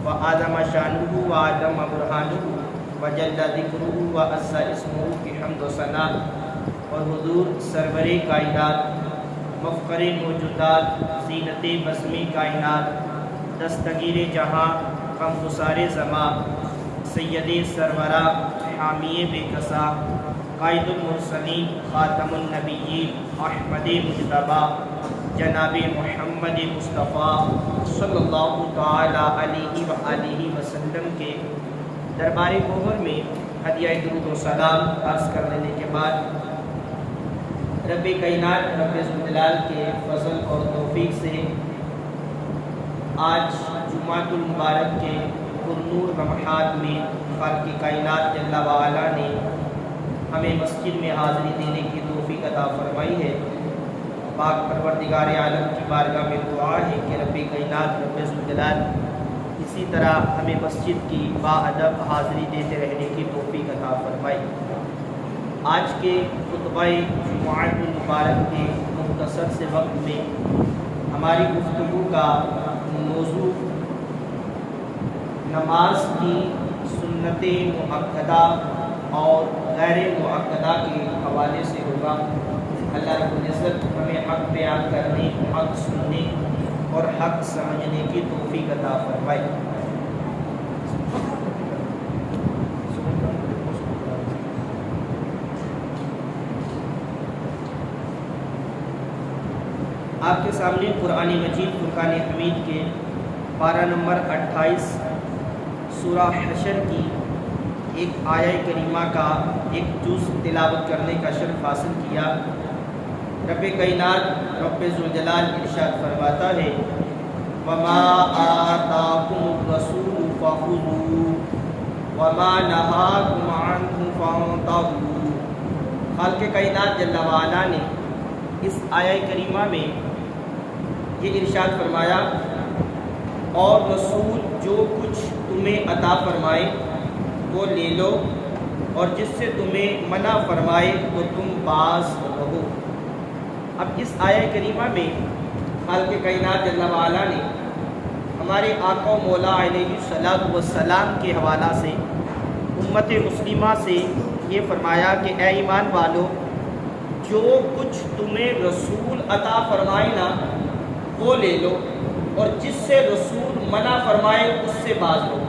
وآدم شانہ وآدم برہانہ وجل ذکرہ وعز اسمہ کی حمد و ثنا، اور حضور سرور کائنات، مفخر موجودات، زینت بزم کائنات، دستگیر جہاں، غمگسار زماں، سید سرورہ، حامی بے کسا، قائد المرسلین، خاتم النبیین، احمد مجتبی، جناب محمد مصطفیٰ صلی اللہ تعالی علیہ وآلہ وسلم کے دربار گوہر میں ہدیہ درود و سلام عرض کر لینے کے بعد، رب کائنات رب ذوالجلال کے فضل اور توفیق سے آج جمعۃ المبارک کے پرنور لمحات میں خالق کائنات جل وعلا نے ہمیں مسجد میں حاضری دینے کی توفیق عطا فرمائی ہے۔ پاک پروردگار عالم کی بارگاہ میں دعا ہے کہ رب کائنات رب ذوالجلال اسی طرح ہمیں مسجد کی باادب حاضری دیتے رہنے کی توفیق عطا فرمائی۔ آج کے خطبہ جمعۃ المبارک کے مختصر سے وقت میں ہماری گفتگو کا موضوع نماز کی سنت مؤکدہ اور غیر مؤکدہ کے حوالے سے ہوگا۔ اللہ رب العزت ہمیں حق بیان کرنے، حق سننے اور حق سمجھنے کی توفیق عطا فرمائے۔ آپ کے سامنے قرآن مجید فرقان حمید کے پارہ نمبر 28 سورہ حشر کی ایک آیہ کریمہ کا ایک جز تلاوت کرنے کا شرف حاصل کیا۔ رب کائنات رب ذوالجلال ارشاد فرماتا ہے، وَمَا آتَاكُمُ الرَّسُولُ فَخُذُوهُ وَمَا نَهَاكُمْ عَنْهُ فَانتَهُوا۔ خالق کائنات جل وعلا نے اس آیہ کریمہ میں یہ ارشاد فرمایا، اور رسول جو کچھ تمہیں عطا فرمائے وہ لے لو، اور جس سے تمہیں منع فرمائے تو تم باز رہو۔ اب اس آیہ کریمہ میں خالق کائنات جل وعلا نے ہمارے آقا و مولا علیہ الصلوۃ والسلام کے حوالہ سے امت مسلمہ سے یہ فرمایا کہ اے ایمان والو، جو کچھ تمہیں رسول عطا فرمائے نا وہ لے لو، اور جس سے رسول منع فرمائے اس سے باز رہو۔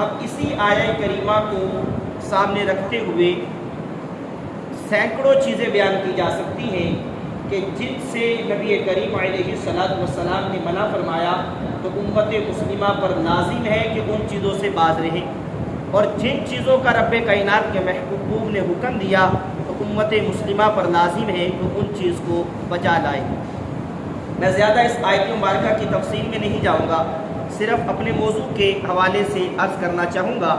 اب اسی آیہ کریمہ کو سامنے رکھتے ہوئے سینکڑوں چیزیں بیان کی جا سکتی ہیں کہ جن سے نبی کریم علیہ السلام نے منع فرمایا تو امت مسلمہ پر لازم ہے کہ ان چیزوں سے باز رہیں، اور جن چیزوں کا رب کائنات کے محبوب نے حکم دیا تو امت مسلمہ پر لازم ہے کہ ان چیز کو بچا لائے۔ میں زیادہ اس آیت مبارکہ کی تفصیل میں نہیں جاؤں گا، صرف اپنے موضوع کے حوالے سے عرض کرنا چاہوں گا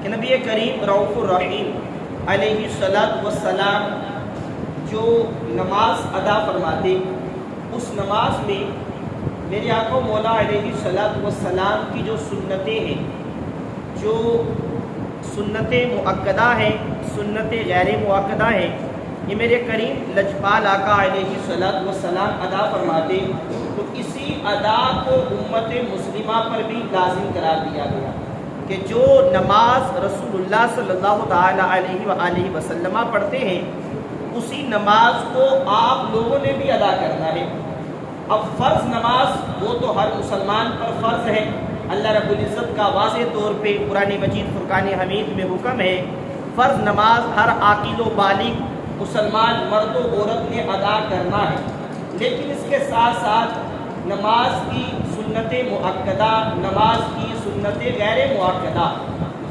کہ نبی کریم رؤوف الرحیم علیہ السلام جو نماز ادا فرماتے، اس نماز میں میرے آقا مولا علیہ السلام کی جو سنتیں ہیں، جو سنت مؤکدہ ہیں، سنت غیر مؤکدہ ہیں، یہ میرے کریم لجپال آقا علیہ السلام ادا فرماتے، تو اسی ادا کو امت مسلمہ پر بھی لازم قرار دیا گیا کہ جو نماز رسول اللہ صلی اللہ تعالی علیہ وآلہ وسلم پڑھتے ہیں اسی نماز کو آپ لوگوں نے بھی ادا کرنا ہے۔ اب فرض نماز وہ تو ہر مسلمان پر فرض ہے، اللہ رب العزت کا واضح طور پہ قرآن مجید فرقان حمید میں حکم ہے، فرض نماز ہر عاقل و بالغ مسلمان مرد و عورت نے ادا کرنا ہے، لیکن اس کے ساتھ ساتھ نماز کی سنت مؤکدہ، نماز کی سنت غیر مؤکدہ،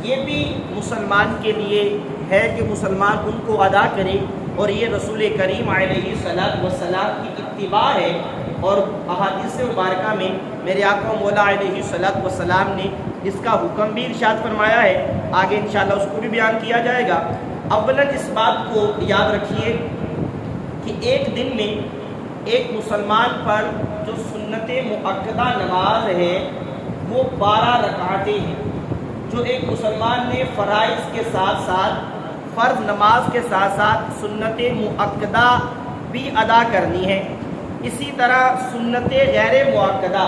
یہ بھی مسلمان کے لیے ہے کہ مسلمان ان کو ادا کرے، اور یہ رسول کریم علیہ السلام کی اتباع ہے۔ اور احادیث مبارکہ میں میرے آقا مولا علیہ السلام نے اس کا حکم بھی ارشاد فرمایا ہے، آگے انشاءاللہ اس کو بھی بیان کیا جائے گا۔ اولاً اس بات کو یاد رکھیے کہ ایک دن میں ایک مسلمان پر جو سنت مؤکدہ نماز ہے وہ 12 رکعتیں ہیں، جو ایک مسلمان نے فرائض کے ساتھ ساتھ، فرض نماز کے ساتھ ساتھ سنت مؤکدہ بھی ادا کرنی ہے۔ اسی طرح سنت غیر مؤکدہ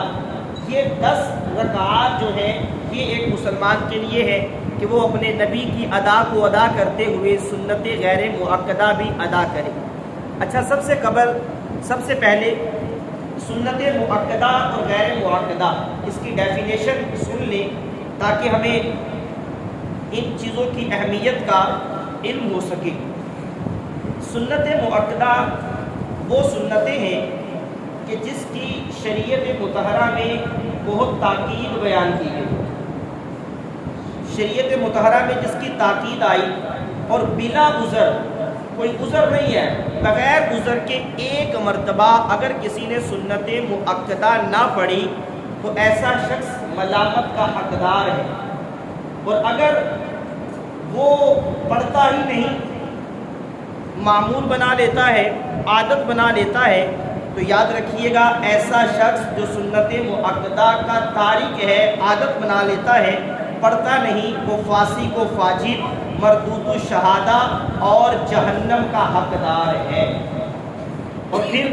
یہ 10 رکعات جو ہیں یہ ایک مسلمان کے لیے ہے کہ وہ اپنے نبی کی ادا کو ادا کرتے ہوئے سنت غیر مؤکدہ بھی ادا کرے۔ اچھا، سب سے پہلے سنت مؤکدہ اور غیر مؤکدہ اس کی ڈیفینیشن سن لیں تاکہ ہمیں ان چیزوں کی اہمیت کا علم ہو سکے۔ سنت مؤکدہ وہ سنتیں ہیں کہ جس کی شریعت مطہرہ میں بہت تاکید بیان کی گئی، شریعت مطہرہ میں جس کی تاکید آئی اور بلا عذر، کوئی عذر نہیں ہے، بغیر عذر کے ایک مرتبہ اگر کسی نے سنت مؤکدہ نہ پڑھی تو ایسا شخص ملامت کا حقدار ہے، اور اگر وہ پڑھتا ہی نہیں، معمول بنا لیتا ہے، عادت بنا لیتا ہے، تو یاد رکھیے گا ایسا شخص جو سنت مؤکدہ کا تارک ہے، عادت بنا لیتا ہے، پڑھتا نہیں، وہ فاسق و فاجر، مردود الشہادہ اور جہنم کا حقدار ہے۔ اور پھر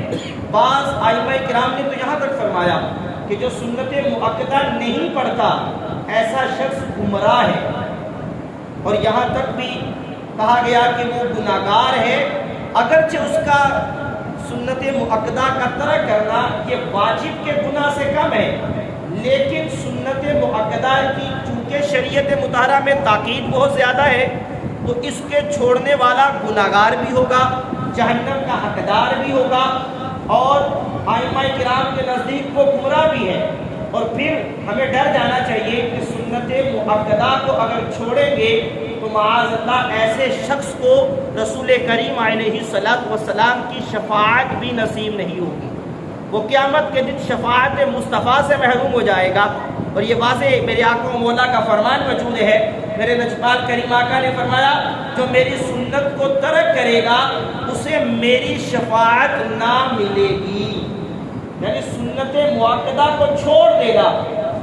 بعض ائمہ کرام نے تو یہاں تک فرمایا کہ جو سنت مؤکدہ نہیں پڑھتا ایسا شخص گمراہ ہے، اور یہاں تک بھی کہا گیا کہ وہ گناہگار ہے، اگرچہ اس کا سنت مؤکدہ کا ترک کرنا یہ واجب کے گناہ سے کم ہے، لیکن سنت مؤکدہ کی چونکہ شریعت مطہرہ میں تاکید بہت زیادہ ہے تو اس کے چھوڑنے والا گناہگار بھی ہوگا، جہنم کا حقدار بھی ہوگا، اور ائمہ کرام کے نزدیک وہ گمراہ بھی ہے۔ اور پھر ہمیں ڈر جانا چاہیے کہ سنت مؤکدہ کو اگر چھوڑیں گے تو معاذ اللہ ایسے شخص کو رسول کریم علیہ السلام کی شفاعت بھی نصیب نہیں ہوگی، وہ قیامت کے دن شفاعت مصطفیٰ سے محروم ہو جائے گا۔ اور یہ واضح میرے آقا و مولا کا فرمان موجود ہے، میرے لجپال کریم آقا نے فرمایا جو میری سنت کو ترک کرے گا اسے میری شفاعت نہ ملے گی، یعنی سنت مؤکدہ کو چھوڑ دے گا،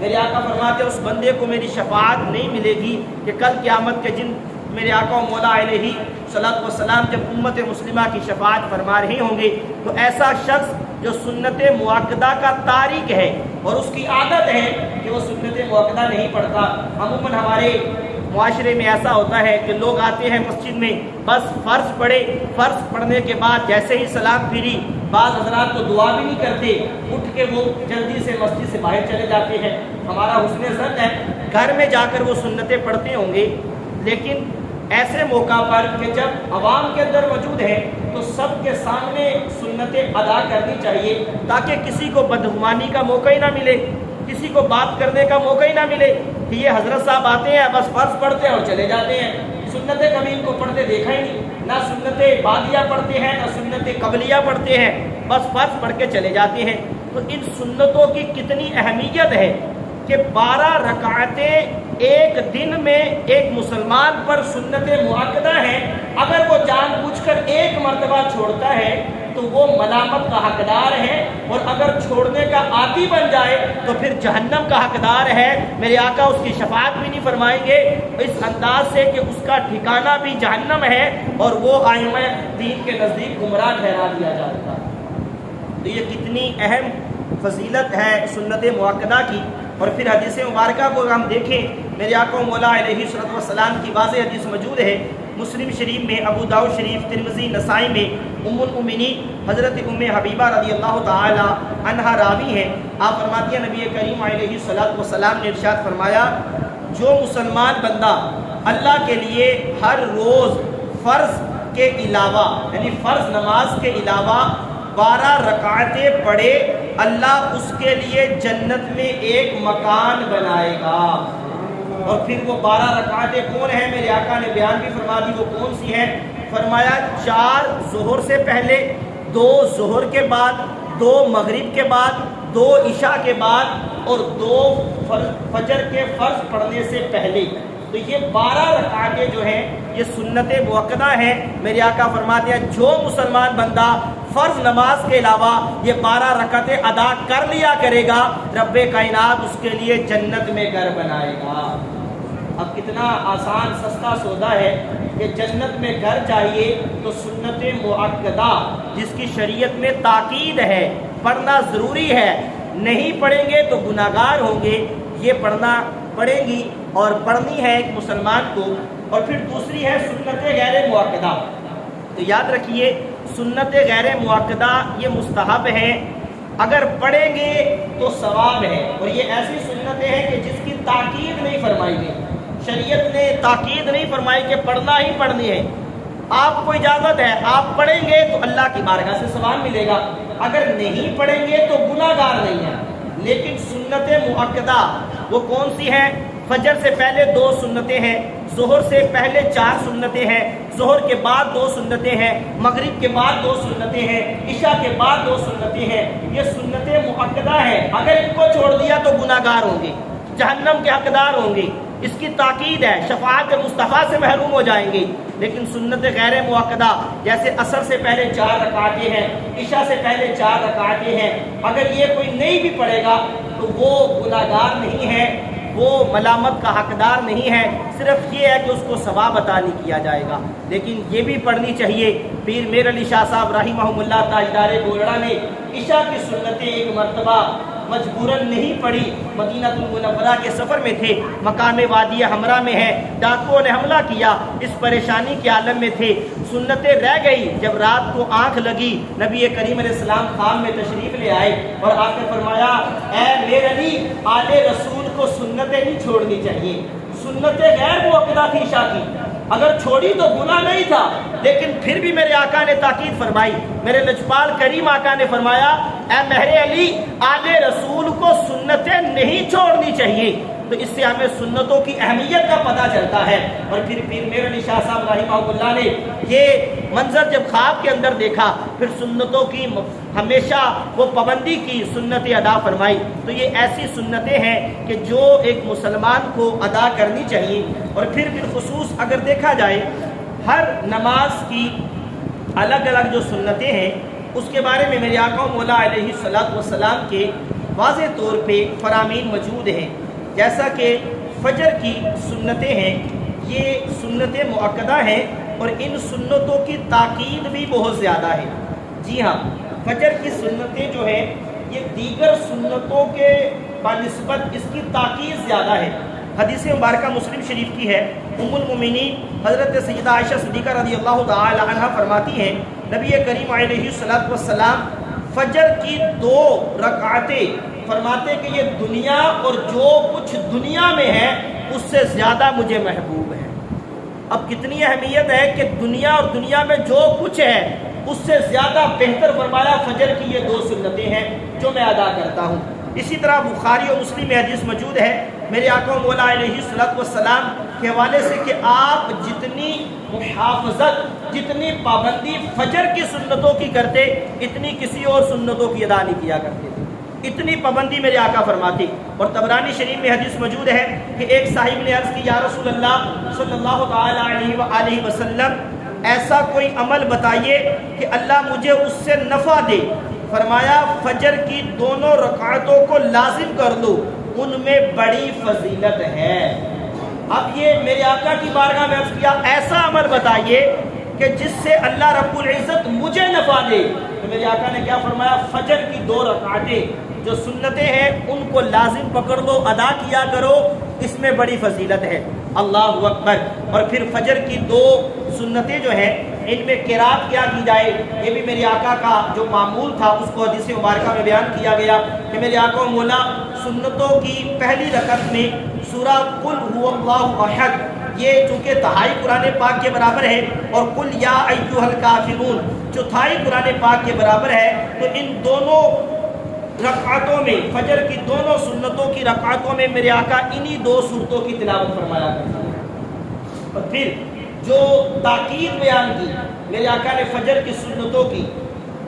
میرے آقا فرماتے ہیں اس بندے کو میری شفاعت نہیں ملے گی کہ کل قیامت کے دن میرے آقا و مولا علیہ السلام جب امت مسلمہ کی شفاعت فرما رہے ہوں گے تو ایسا شخص جو سنت مؤکدہ کا تارک ہے اور اس کی عادت ہے کہ وہ سنت مؤکدہ نہیں پڑھتا۔ عموماً ہمارے معاشرے میں ایسا ہوتا ہے کہ لوگ آتے ہیں مسجد میں، بس فرض پڑھے، فرض پڑھنے کے بعد جیسے ہی سلام پھری بعض حضرات تو دعا بھی نہیں کرتے، اٹھ کے وہ جلدی سے مسجد سے باہر چلے جاتے ہیں۔ ہمارا حسن ظن ہے گھر میں جا کر وہ سنتیں پڑھتے ہوں گے، لیکن ایسے موقع پر کہ جب عوام کے اندر موجود ہے تو سب کے سامنے سنتیں ادا کرنی چاہیے تاکہ کسی کو بدگمانی کا موقع ہی نہ ملے، کسی کو بات کرنے کا موقع ہی نہ ملے کہ یہ حضرت صاحب آتے ہیں بس فرض پڑھتے ہیں اور چلے جاتے ہیں، سنتیں کبھی ان کو پڑھتے دیکھا ہی نہیں، نہ سنتیں بعدیہ پڑھتے ہیں نہ سنتیں قبلیہ پڑھتے ہیں، بس فرض پڑھ کے چلے جاتے ہیں۔ تو ان سنتوں کی کتنی اہمیت ہے کہ 12 رکعتیں ایک دن میں ایک مسلمان پر سنت مؤکدہ ہیں، اگر وہ جان بوجھ کر ایک مرتبہ چھوڑتا ہے تو وہ ملامت کا حقدار ہے، اور اگر چھوڑنے کا عادی بن جائے تو پھر جہنم کا حقدار ہے۔ میرے آقا اس کی شفاعت بھی نہیں فرمائیں گے اس انداز سے کہ اس کا ٹھکانہ بھی جہنم ہے اور وہ ائمہ دین کے نزدیک گمراہ ٹھہرا دیا جائے گا۔ تو یہ کتنی اہم فضیلت ہے سنت مؤکدہ کی۔ اور پھر حدیث مبارکہ کو ہم دیکھیں، میرے آقا و مولا علیہ السلام کی واضح حدیث موجود ہے مسلم شریف میں، ابو داؤد شریف، ترمذی، نسائی میں، ام المؤمنین حضرت ام حبیبہ رضی اللہ تعالی عنہا راوی ہیں، آپ فرماتی ہیں نبی کریم علیہ السلام نے ارشاد فرمایا جو مسلمان بندہ اللہ کے لیے ہر روز فرض کے علاوہ یعنی فرض نماز کے علاوہ 12 رکعتیں پڑھے اللہ اس کے لیے جنت میں ایک مکان بنائے گا۔ اور پھر وہ 12 رکعتیں کون ہیں؟ میرے آقا نے بیان بھی فرما دی وہ کون سی ہیں۔ فرمایا 4 ظہر سے پہلے، 2 ظہر کے بعد، 2 مغرب کے بعد، 2 عشاء کے بعد اور 2 فجر کے فرض پڑھنے سے پہلے۔ تو یہ 12 رکعتیں جو ہیں یہ سنت مؤکدہ ہیں۔ میرے آقا فرماتے ہیں جو مسلمان بندہ فرض نماز کے علاوہ یہ 12 رکعتیں ادا کر لیا کرے گا رب کائنات اس کے لیے جنت میں گھر بنائے گا۔ اب کتنا آسان سستا سودا ہے کہ جنت میں گھر چاہیے تو سنت مؤکدہ جس کی شریعت میں تاکید ہے، پڑھنا ضروری ہے، نہیں پڑھیں گے تو گناہگار ہوں گے، یہ پڑھنا پڑے گی اور پڑھنی ہے ایک مسلمان کو۔ اور پھر دوسری ہے سنت غیر مؤکدہ۔ تو یاد رکھیے سنت غیر مؤکدہ یہ مستحب ہے، اگر پڑھیں گے تو ثواب ہے، اور یہ ایسی سنتیں ہیں کہ جس کی تاکید نہیں فرمائی گئی، شریعت نے تاکید نہیں فرمائی کہ پڑھنا ہی پڑھنی ہے، آپ کو اجازت ہے، آپ پڑھیں گے تو اللہ کی بارگاہ سے ثواب ملے گا، اگر نہیں پڑھیں گے تو گناہگار نہیں ہے۔ لیکن سنت مؤکدہ وہ کون سی ہیں؟ فجر سے پہلے 2 سنتیں ہیں، ظہر سے پہلے 4 سنتیں ہیں، ظہر کے بعد 2 سنتیں ہیں، مغرب کے بعد 2 سنتیں ہیں، عشاء کے بعد 2 سنتیں ہیں، یہ سنتیں مؤکدہ ہیں، اگر ان کو چھوڑ دیا تو گناہگار ہوں گے، جہنم کے حقدار ہوں گے، اس کی تاکید ہے، شفاعت مصطفیٰ سے محروم ہو جائیں گے۔ لیکن سنت غیر مؤکدہ جیسے عصر سے پہلے 4 رکعتیں ہیں، عشاء سے پہلے 4 رکعتیں ہیں، اگر یہ کوئی نہیں بھی پڑھے گا تو وہ گناہگار نہیں ہے، وہ ملامت کا حقدار نہیں ہے، صرف یہ ہے کہ اس کو ثواب عطا نہیں کیا جائے گا۔ لیکن یہ بھی پڑھنی چاہیے۔ پیر میر علی شاہ صاحب رحمہ اللہ تاجدار گولڑا نے عشاء کی سنتیں ایک مرتبہ مجبوراً نہیں پڑھی، مدینہ المنورہ کے سفر میں تھے، مقام وادی حمراء میں ہے، ڈاکوؤں نے حملہ کیا، اس پریشانی کے عالم میں تھے، سنتیں رہ گئی۔ جب رات کو آنکھ لگی نبی کریم علیہ السلام خام میں تشریف لے آئے اور آ کے فرمایا اے میر علی، آل رسول کو سنتیں نہیں چھوڑنی چاہیے، سنتیں غیر مؤکدہ تھی عشاء کی، اگر چھوڑی تو گناہ نہیں تھا، لیکن پھر بھی میرے آقا نے تاکید فرمائی، میرے لجپال کریم آقا نے فرمایا اے مہر علی، آل رسول کو سنتیں نہیں چھوڑنی چاہیے۔ تو اس سے ہمیں سنتوں کی اہمیت کا پتہ چلتا ہے۔ اور پھر پیر میر علی شاہ صاحب رحمہ اللہ نے یہ منظر جب خواب کے اندر دیکھا، پھر سنتوں کی ہمیشہ وہ پابندی کی، سنتیں ادا فرمائی۔ تو یہ ایسی سنتیں ہیں کہ جو ایک مسلمان کو ادا کرنی چاہیے۔ اور پھر بالخصوص اگر دیکھا جائے ہر نماز کی الگ الگ جو سنتیں ہیں، اس کے بارے میں میرے آقا مولا علیہ الصلوۃ والسلام کے واضح طور پہ فرامین موجود ہیں، جیسا کہ فجر کی سنتیں ہیں، یہ سنتیں مؤکدہ ہیں اور ان سنتوں کی تاکید بھی بہت زیادہ ہے۔ جی ہاں، فجر کی سنتیں جو ہیں یہ دیگر سنتوں کے بنسبت اس کی تاکید زیادہ ہے۔ حدیث مبارکہ مسلم شریف کی ہے، ام المومنین حضرت سیدہ عائشہ صدیقہ رضی اللہ تعالی عنہ فرماتی ہیں نبی کریم علیہ الصلوۃ والسلام فجر کی 2 رکعتیں فرماتے کہ یہ دنیا اور جو کچھ دنیا میں ہے اس سے زیادہ مجھے محبوب ہے۔ اب کتنی اہمیت ہے کہ دنیا اور دنیا میں جو کچھ ہے اس سے زیادہ بہتر فرمایا فجر کی یہ 2 سنتیں ہیں جو میں ادا کرتا ہوں۔ اسی طرح بخاری اور مسلم میں حدیث موجود ہے میرے آقا مولا علیہ الصلوۃ والسلام کے حوالے سے کہ آپ جتنی محافظت، جتنی پابندی فجر کی سنتوں کی کرتے، اتنی کسی اور سنتوں کی ادا نہیں کیا کرتے تھے، اتنی پابندی میرے آقا فرماتے۔ اور طبرانی شریف میں حدیث موجود ہے کہ ایک صاحب نے عرض کی یا رسول اللہ صلی اللہ تعالی علیہ وآلہ وسلم ایسا کوئی عمل بتائیے کہ اللہ مجھے اس سے نفع دے۔ فرمایا فجر کی 2 رکعتوں کو لازم کر لو، ان میں بڑی فضیلت ہے۔ اب یہ میرے آقا کی بارگاہ میں عرض کیا ایسا عمل بتائیے کہ جس سے اللہ رب العزت مجھے نفع دے، تو میرے آقا نے کیا فرمایا فجر کی 2 رکعتیں جو سنتیں ہیں ان کو لازم پکڑ لو، ادا کیا کرو، اس میں بڑی فضیلت ہے۔ اللہ اکبر۔ اور پھر فجر کی 2 سنتیں جو ہیں ان میں قرات کیا کی جائے، یہ بھی میرے آقا کا جو معمول تھا اس کو حدیث مبارکہ میں بیان کیا گیا کہ میرے آقا مولا سنتوں کی پہلی رکعت میں سورہ قل هو اللہ احد، یہ چونکہ تہائی قرآن پاک کے برابر ہے، اور قل یا ایھا الکافرون چوتھائی قرآن پاک کے برابر ہے، تو ان دونوں رکعتوں میں فجر کی 2 سنتوں کی رکعتوں میں میرے آقا انہی 2 سورتوں کی تلاوت فرمایا کرتے ہیں۔ اور پھر جو تاکید بیان کی میرے آقا نے فجر کی سنتوں کی،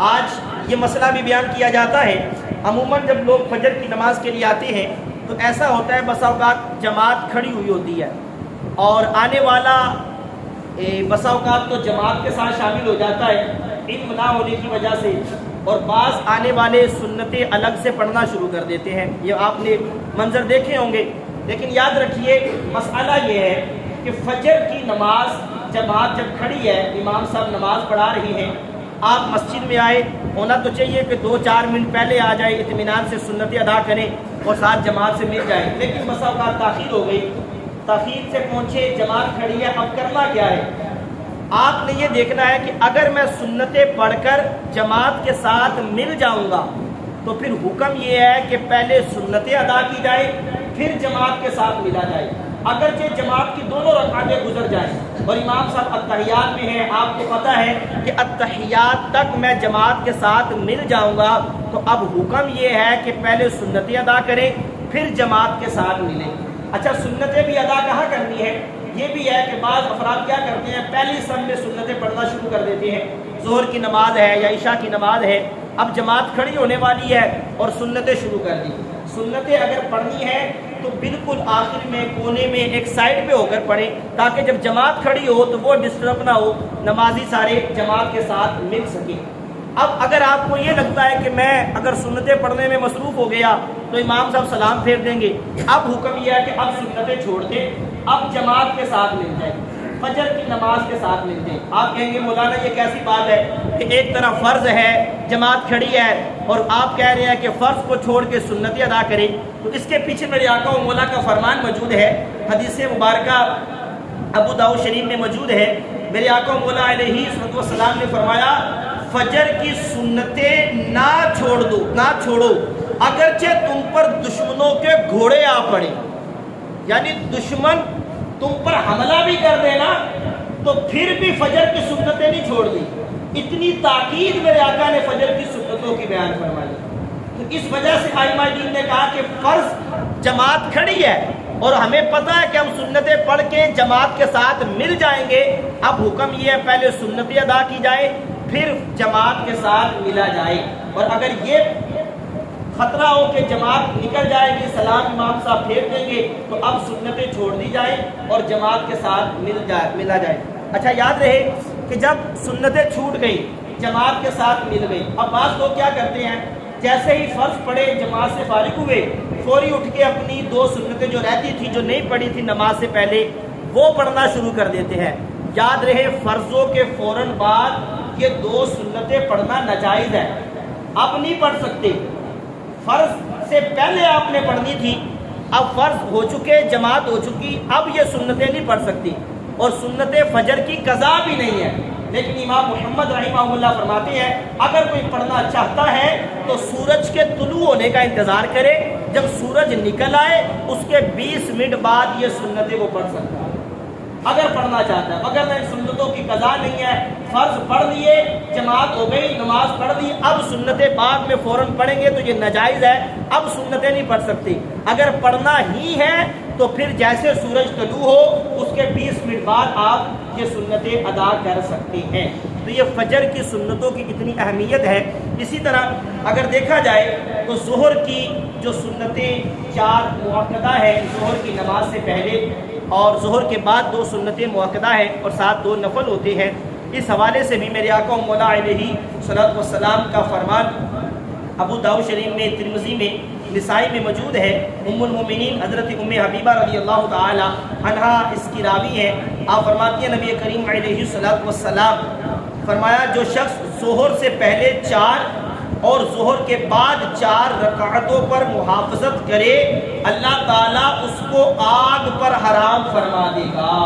آج یہ مسئلہ بھی بیان کیا جاتا ہے، عموماً جب لوگ فجر کی نماز کے لیے آتے ہیں تو ایسا ہوتا ہے بسا اوقات جماعت کھڑی ہوئی ہوتی ہے اور آنے والا بسا اوقات تو جماعت کے ساتھ شامل ہو جاتا ہے علم نہ ہونے کی وجہ سے، اور بعض آنے والے سنتیں الگ سے پڑھنا شروع کر دیتے ہیں، یہ آپ نے منظر دیکھے ہوں گے۔ لیکن یاد رکھیے مسئلہ یہ ہے کہ فجر کی نماز جماعت جب کھڑی ہے، امام صاحب نماز پڑھا رہی ہیں، آپ مسجد میں آئے، ہونا تو چاہیے کہ 2-4 منٹ پہلے آ جائے، اطمینان سے سنتیں ادا کریں اور ساتھ جماعت سے مل جائیں، لیکن بسا اوقات تاخیر ہو گئی، تاخیر سے پہنچے، جماعت کھڑی ہے، اب کرنا کیا ہے؟ آپ نے یہ دیکھنا ہے کہ اگر میں سنتیں پڑھ کر جماعت کے ساتھ مل جاؤں گا تو پھر حکم یہ ہے کہ پہلے سنتیں ادا کی جائے پھر جماعت کے ساتھ ملا جائے۔ اگرچہ جماعت کی دونوں رکعتیں گزر جائیں اور امام صاحب اتحیات میں ہیں، آپ کو پتہ ہے کہ اتحیات تک میں جماعت کے ساتھ مل جاؤں گا، تو اب حکم یہ ہے کہ پہلے سنتیں ادا کریں پھر جماعت کے ساتھ ملیں۔ اچھا، سنتیں بھی ادا کہاں کرنی ہے؟ یہ بھی ہے کہ بعض افراد کیا کرتے ہیں، پہلی صف میں سنتیں پڑھنا شروع کر دیتے ہیں، ظہر کی نماز ہے یا عشاء کی نماز ہے، اب جماعت کھڑی ہونے والی ہے اور سنتیں شروع کر دی۔ سنتیں اگر پڑھنی ہے تو بالکل آخر میں کونے میں ایک سائڈ پہ ہو کر پڑھیں تاکہ جب جماعت کھڑی ہو تو وہ ڈسٹرب نہ ہو، نمازی سارے جماعت کے ساتھ مل سکیں۔ اب اگر آپ کو یہ لگتا ہے کہ میں اگر سنتیں پڑھنے میں مصروف ہو گیا تو امام صاحب سلام پھیر دیں گے، اب حکم یہ ہے کہ اب سنتیں چھوڑ دیں، اب جماعت کے ساتھ مل جائیں، فجر کی نماز کے ساتھ مل جائیں۔ آپ کہیں گے مولانا یہ کیسی بات ہے کہ ایک طرف فرض ہے، جماعت کھڑی ہے، اور آپ کہہ رہے ہیں کہ فرض کو چھوڑ کے سنتیں ادا کریں؟ تو اس کے پیچھے میرے آقا و مولا کا فرمان موجود ہے، حدیث مبارکہ ابو داؤد شریف میں موجود ہے۔ میرے آقا و مولا علیہ الصلوۃ والسلام نے فرمایا فجر کی سنتیں نہ چھوڑو اگرچہ تم پر دشمنوں کے گھوڑے آ پڑے، یعنی دشمن تم پر حملہ بھی کر دینا تو پھر بھی فجر کی سنتیں نہیں چھوڑ دی۔ اتنی تاکید میرے آقا نے فجر کی سنتوں کی بیان فرمائی۔ تو اس وجہ سے ائمہ دین نے کہا کہ فرض جماعت کھڑی ہے اور ہمیں پتہ ہے کہ ہم سنتیں پڑھ کے جماعت کے ساتھ مل جائیں گے، اب حکم یہ ہے پہلے سنتیں ادا کی جائے پھر جماعت کے ساتھ ملا جائے۔ اور اگر یہ خطرہ ہو کہ جماعت نکل جائے گی، سلام امام صاحب پھیر دیں گے، تو اب سنتیں چھوڑ دی جائیں اور جماعت کے ساتھ ملا جائے۔ اچھا، یاد رہے کہ جب سنتیں چھوٹ گئی، جماعت کے ساتھ مل گئی، اب بعض لوگ کیا کرتے ہیں، جیسے ہی فرض پڑھے جماعت سے فارغ ہوئے فوری اٹھ کے اپنی 2 سنتیں جو رہتی تھی، جو نہیں پڑھی تھی نماز سے پہلے، وہ پڑھنا شروع کر دیتے ہیں۔ یاد رہے فرضوں کے فوراً بعد یہ 2 سنتیں پڑھنا ناجائز ہے، آپ نہیں پڑھ سکتے۔ فرض سے پہلے آپ نے پڑھنی تھی، اب فرض ہو چکے، جماعت ہو چکی، اب یہ سنتیں نہیں پڑھ سکتی، اور سنت فجر کی قضا بھی نہیں ہے۔ لیکن امام محمد رحمہ اللہ فرماتے ہیں اگر کوئی پڑھنا چاہتا ہے تو سورج کے طلوع ہونے کا انتظار کرے، جب سورج نکل آئے اس کے 20 منٹ بعد یہ سنتیں وہ پڑھ سکتا ہے اگر پڑھنا چاہتا ہے، مگر ان سنتوں کی قضا نہیں ہے۔ فرض پڑھ لیے، جماعت ہو گئی، نماز پڑھ لی، اب سنتیں بعد میں فوراً پڑھیں گے تو یہ ناجائز ہے، اب سنتیں نہیں پڑھ سکتے۔ اگر پڑھنا ہی ہے تو پھر جیسے سورج طلوع ہو اس کے 20 منٹ بعد آپ یہ سنتیں ادا کر سکتے ہیں۔ تو یہ فجر کی سنتوں کی کتنی اہمیت ہے۔ اسی طرح اگر دیکھا جائے تو ظہر کی جو سنتیں 4 مؤکدہ ہیں، ظہر کی نماز سے پہلے اور ظہر کے بعد 2 سنتیں مؤکدہ ہیں اور ساتھ 2 نفل ہوتے ہیں۔ اس حوالے سے بھی میرے آقا و مولا علیہ الصلوۃ والسلام کا فرمان ابو داؤد شریف میں، ترمذی میں، نسائی میں موجود ہے۔ ام المومنین حضرت ام حبیبہ رضی اللہ تعالی عنہا اس کی راوی ہے۔ آپ فرماتی ہیں نبی کریم علیہ الصلوۃ والسلام فرمایا جو شخص ظہر سے پہلے 4 اور ظہر کے بعد 4 رکعتوں پر محافظت کرے اللہ تعالیٰ اس کو آگ پر حرام فرما دے گا۔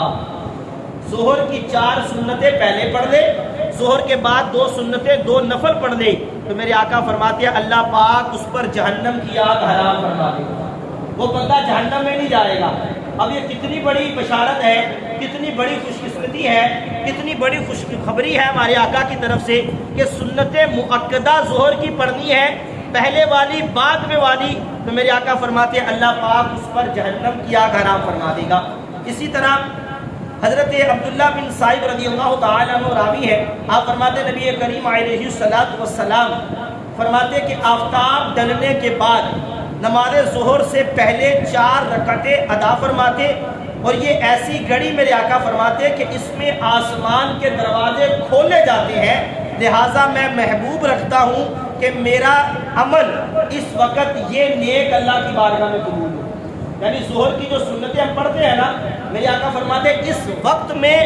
ظہر کی 4 سنتیں پہلے پڑھ لے، ظہر کے بعد 2 سنتیں 2 نفل پڑھ لے تو میرے آقا فرماتے ہیں اللہ پاک اس پر جہنم کی آگ حرام فرما دے گا، وہ بندہ جہنم میں نہیں جائے گا۔ اب یہ کتنی بڑی بشارت ہے، کتنی بڑی خوش قسمتی ہے، کتنی بڑی خوشخبری ہے ہمارے آقا کی طرف سے کہ سنت مؤکدہ ظہر کی پڑھنی ہے، پہلے والی بعد میں والی، تو میرے آقا فرماتے ہیں اللہ پاک اس پر جہنم کی آگ حرام فرما دے گا۔ اسی طرح حضرت عبداللہ بن صائب رضی اللہ تعالیٰ عنہ راوی ہے، آپ فرماتے ہیں نبی کریم علیہ الصلوۃ والسلام فرماتے کہ آفتاب ڈلنے کے بعد نماز ظہر سے پہلے 4 رکعتیں ادا فرماتے، اور یہ ایسی گھڑی میرے آقا فرماتے کہ اس میں آسمان کے دروازے کھولے جاتے ہیں، لہٰذا میں محبوب رکھتا ہوں کہ میرا عمل اس وقت یہ نیک اللہ کی بارگاہ میں قبول ہو۔ یعنی ظہر کی جو سنتیں ہم پڑھتے ہیں نا، میرے آقا فرماتے ہیں اس وقت میں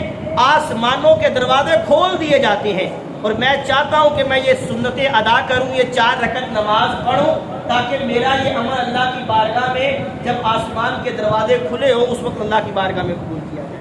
آسمانوں کے دروازے کھول دیے جاتے ہیں اور میں چاہتا ہوں کہ میں یہ سنتیں ادا کروں، یہ 4 رکعت نماز پڑھوں، تاکہ میرا یہ عمل اللہ کی بارگاہ میں جب آسمان کے دروازے کھلے ہو اس وقت اللہ کی بارگاہ میں قبول کیا جائے۔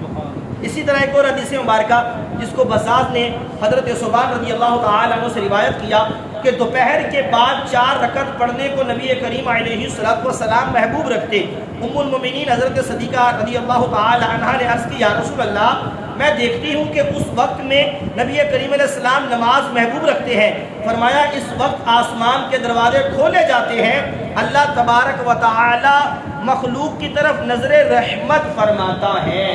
اسی طرح ایک اور حدیث مبارکہ جس کو بزاز نے حضرت ثوبان رضی اللہ تعالی عنہ سے روایت کیا کہ دوپہر کے بعد 4 رکعت پڑھنے کو نبی کریم علیہ السلام محبوب رکھتے۔ ام المومنین حضرت صدیقہ رضی اللہ تعالی عنہ نے عرض کی یا رسول اللہ، میں دیکھتی ہوں کہ اس وقت میں نبی کریم علیہ السلام نماز محبوب رکھتے ہیں۔ فرمایا اس وقت آسمان کے دروازے کھولے جاتے ہیں، اللہ تبارک و تعالی مخلوق کی طرف نظر رحمت فرماتا ہے۔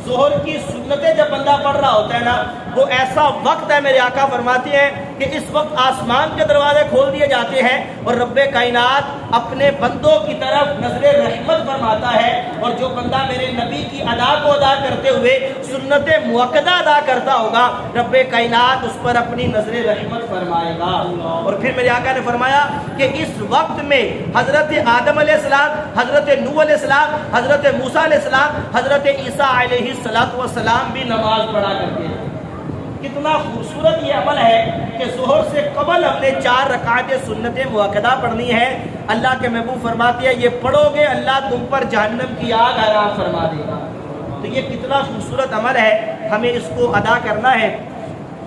ظہر کی سنتیں جب بندہ پڑھ رہا ہوتا ہے نا، وہ ایسا وقت ہے، میرے آقا فرماتے ہیں کہ اس وقت آسمان کے دروازے کھول دیے جاتے ہیں اور رب کائنات اپنے بندوں کی طرف نظر رحمت فرماتا ہے، اور جو بندہ میرے نبی کی ادا کو ادا کرتے ہوئے سنت مؤکدہ ادا کرتا ہوگا، رب کائنات اس پر اپنی نظر رحمت فرمائے گا۔ اور پھر میرے آقا نے فرمایا کہ اس وقت میں حضرت آدم علیہ السلام، حضرت نوح علیہ السلام، حضرت موسیٰ علیہ السلام، حضرت عیسیٰ علیہ السلام بھی نماز پڑھا کرتے ہیں۔ کتنا خوبصورت یہ عمل ہے کہ ظہر سے قبل ہم نے 4 رکعت سنت مؤکدہ پڑھنی ہے۔ اللہ کے محبوب فرماتے ہیں یہ پڑھو گے اللہ تم پر جہنم کی آگ حرام فرما دے گا۔ تو یہ کتنا خوبصورت عمل ہے، ہمیں اس کو ادا کرنا ہے۔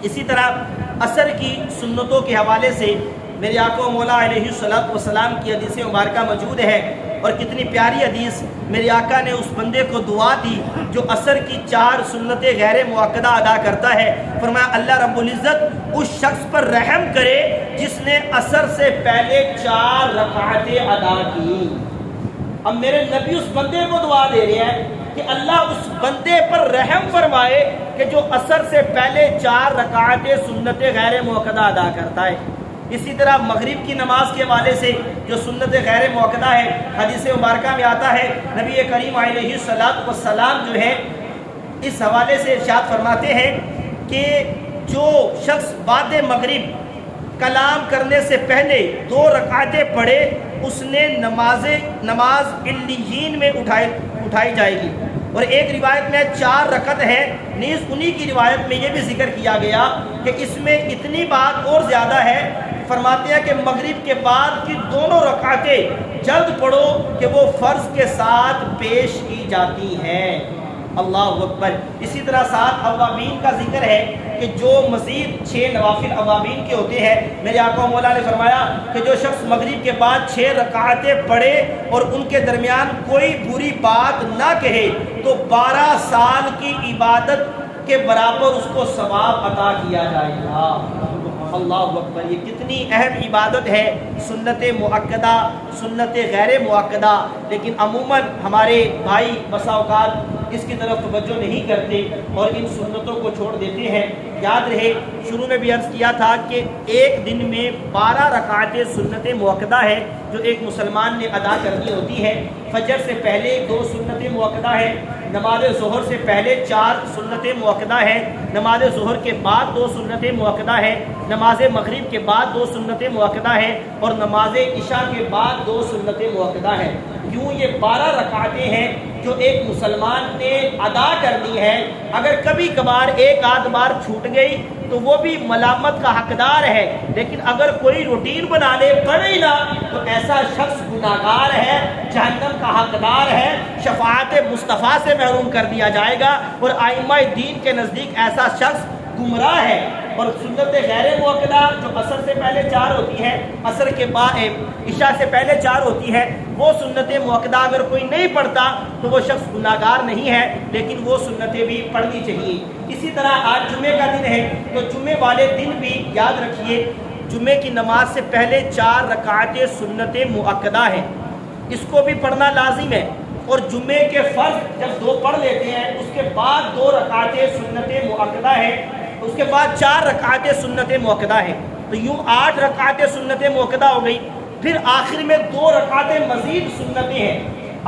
اسی طرح عصر کی سنتوں کے حوالے سے میرے آقا مولا علیہ السلام کی حدیث مبارکہ موجود ہے، اور کتنی پیاری حدیث میرے آقا نے اس بندے کو دعا دی جو عصر کی 4 سنتیں غیر مؤکدہ ادا کرتا ہے۔ فرمایا اللہ رب العزت اس شخص پر رحم کرے جس نے عصر سے پہلے 4 رکعتیں ادا کی۔ اب میرے نبی اس بندے کو دعا دے رہے ہیں کہ اللہ اس بندے پر رحم فرمائے کہ جو عصر سے پہلے 4 رکعتیں سنتیں غیر مؤکدہ ادا کرتا ہے۔ اسی طرح مغرب کی نماز کے حوالے سے جو سنت غیر مؤکدہ ہے، حدیث مبارکہ میں آتا ہے نبی کریم علیہ السلام جو ہے اس حوالے سے ارشاد فرماتے ہیں کہ جو شخص بعد مغرب کلام کرنے سے پہلے 2 رکعتیں پڑھے اس نے نماز علیین میں اٹھائی جائے گی۔ اور ایک روایت میں 4 رکعت ہے، نیز انہی کی روایت میں یہ بھی ذکر کیا گیا کہ اس میں اتنی بات اور زیادہ ہے، فرماتے ہیں کہ مغرب کے بعد کی دونوں رکعتیں جلد پڑھو کہ وہ فرض کے ساتھ پیش کی جاتی ہیں۔ اللہ اکبر۔ اسی طرح 7 اوابین کا ذکر ہے کہ جو مزید 6 نوافل اوابین کے ہوتے ہیں، میرے آقا مولا نے فرمایا کہ جو شخص مغرب کے بعد 6 رکعتیں پڑھے اور ان کے درمیان کوئی بری بات نہ کہے تو 12 سال کی عبادت کے برابر اس کو ثواب عطا کیا جائے گا۔ اللہ اکبر۔ یہ کتنی اہم عبادت ہے، سنت مؤکدہ، سنت غیر مؤکدہ، لیکن عموماً ہمارے بھائی بسا اوقات اس کی طرف توجہ نہیں کرتے اور ان سنتوں کو چھوڑ دیتے ہیں۔ یاد رہے شروع میں بھی عرض کیا تھا کہ ایک دن میں 12 رکعتیں سنت مؤکدہ ہے جو ایک مسلمان نے ادا کرنی ہوتی ہے۔ فجر سے پہلے 2 سنت مؤکدہ ہے، نماز ظہر سے پہلے 4 سنت مؤکدہ ہے، نماز ظہر کے بعد 2 سنت مؤکدہ ہے، نماز مغرب کے بعد 2 سنت مؤکدہ ہے، اور نماز عشاء کے بعد 2 سنت مؤکدہ ہے۔ یوں یہ 12 رکعتیں ہیں جو ایک مسلمان نے ادا کرنی ہے۔ اگر کبھی کبھار ایک آدھ بار چھوٹ گئی تو وہ بھی ملامت کا حقدار ہے، لیکن اگر کوئی روٹین بنا لے پڑھے ہی نہ تو ایسا شخص گناہگار ہے، جہنم کا حقدار ہے، شفاعت مصطفیٰ سے محروم کر دیا جائے گا، اور ائمہ دین کے نزدیک ایسا شخص گمراہ ہے۔ اور سنت غیر مؤکدہ جو عصر سے پہلے 4 ہوتی ہے، عصر کے بعد عشاء سے پہلے 4 ہوتی ہے، وہ سنت مؤکدہ اگر کوئی نہیں پڑھتا تو وہ شخص گناہگار نہیں ہے، لیکن وہ سنتیں بھی پڑھنی چاہیے۔ اسی طرح آج جمعے کا دن ہے تو جمعے والے دن بھی یاد رکھیے جمعے کی نماز سے پہلے 4 رکعتیں سنت مؤکدہ ہے، اس کو بھی پڑھنا لازم ہے۔ اور جمعے کے فرض جب 2 پڑھ لیتے ہیں اس کے بعد 2 رکعتیں سنت مؤکدہ ہے، اس کے بعد 4 رکعتیں سنت مؤکدہ ہے، تو یوں 8 رکعتیں سنت مؤکدہ ہو گئی۔ پھر آخر میں 2 رکعتیں مزید سنتیں ہیں،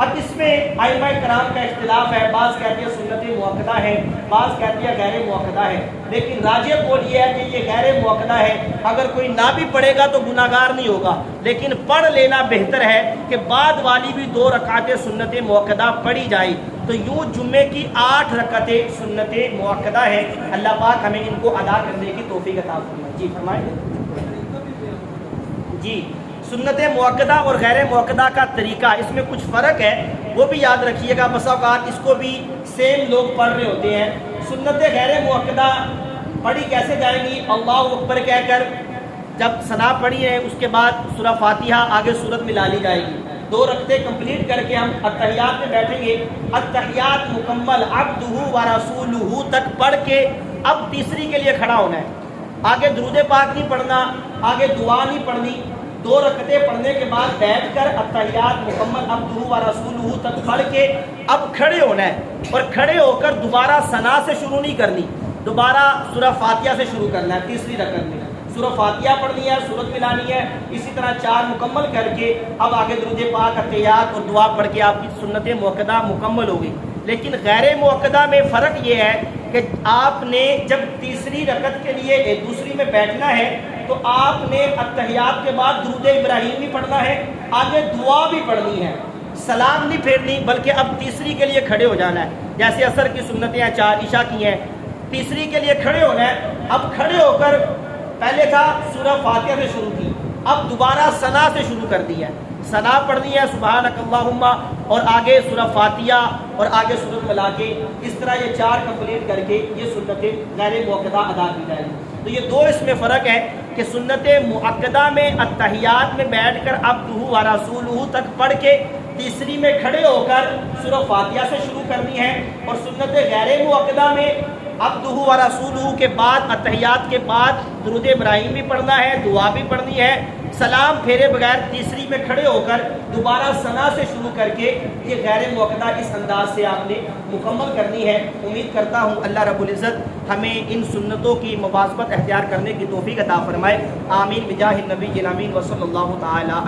اب اس میں ائمہ کرام کا اختلاف ہے، بعض کہتے ہیں سنت مؤکدہ ہے، بعض کہتے ہیں غیر مؤکدہ ہے، لیکن راجح قول یہ ہے کہ یہ غیر مؤکدہ ہے۔ اگر کوئی نہ بھی پڑھے گا تو گناہگار نہیں ہوگا، لیکن پڑھ لینا بہتر ہے کہ بعد والی بھی 2 رکعتیں سنت مؤکدہ پڑھی جائے۔ تو یوں جمعے کی 8 رکعتیں سنت مؤکدہ ہے۔ اللہ پاک ہمیں ان کو ادا کرنے کی توفیق عطا فرمائے۔ جی فرمائیں۔ جی سنت مؤکدہ اور غیر مؤکدہ کا طریقہ، اس میں کچھ فرق ہے، وہ بھی یاد رکھیے گا۔ بسا اوقات اس کو بھی سیم لوگ پڑھ رہے ہوتے ہیں۔ سنت غیر مؤکدہ پڑھی کیسے جائیں گی؟ اللہ اکبر کہہ کر جب ثنا پڑھی ہے اس کے بعد سورہ فاتحہ آگے سورت ملا لی جائے گی۔ 2 رکعتیں کمپلیٹ کر کے ہم اتحیات میں بیٹھیں گے۔ اتحیات مکمل عبدہ و رسولہ تک پڑھ کے اب تیسری کے لیے کھڑا ہونا ہے۔ آگے درود پاک نہیں پڑھنا، آگے دعا نہیں پڑھنی۔ 2 رکعتیں پڑھنے کے بعد بیٹھ کر اتحیات مکمل عبدہ و رسولہ تک پڑھ کے اب کھڑے ہونا ہے، اور کھڑے ہو کر دوبارہ ثنا سے شروع نہیں کرنی، دوبارہ سورہ فاتحہ سے شروع کرنا ہے۔ تیسری رکعت میں سورہ فاتحہ پڑھنی ہے، سورت ملانی ہے، اسی طرح 4 مکمل کر کے اب آگے درود پاک اتحیات اور دعا پڑھ کے آپ کی سنت مؤکدہ مکمل ہوگی۔ لیکن غیر مؤکدہ میں فرق یہ ہے کہ آپ نے جب تیسری رکعت کے لیے دوسری میں بیٹھنا ہے تو آپ نے اتحیات کے بعد درود ابراہیم بھی پڑھنا ہے، آگے دعا بھی پڑھنی ہے، سلام نہیں پھیرنی، بلکہ اب تیسری کے لیے کھڑے ہو جانا ہے۔ جیسے عصر کی سنتیں ہیں 4، عشاء کی ہیں، تیسری کے لیے کھڑے ہونا ہے۔ اب کھڑے ہو کر پہلے تھا سورہ فاتحہ سے شروع کی، اب دوبارہ ثنا سے شروع کر دی ہے۔ ثنا پڑھنی ہے سبحانک اللہم، اور آگے سورہ فاتحہ اور آگے سورت ملا کے، اس طرح یہ 4 کمپلیٹ کر کے یہ سنت غیر مؤکدہ ادا کی جائے گی۔ تو یہ 2 اس میں فرق ہے کہ سنت مؤکدہ میں اتحیات میں بیٹھ کر عبدہ و رسولہ تک پڑھ کے تیسری میں کھڑے ہو کر سورہ فاتحہ سے شروع کرنی ہے، اور سنت غیر مؤکدہ میں عبدہ و رسولہ کے بعد اتحیات کے بعد درود ابراہیم بھی پڑھنا ہے، دعا بھی پڑھنی ہے، سلام پھیرے بغیر تیسری میں کھڑے ہو کر دوبارہ ثنا سے شروع کر کے یہ غیر مؤکدہ اس انداز سے آپ نے مکمل کرنی ہے۔ امید کرتا ہوں اللہ رب العزت ہمیں ان سنتوں کی مواظبت اختیار کرنے کی توفیق عطا فرمائے۔ آمین بجاہ النبی الامین وصلی اللہ تعالی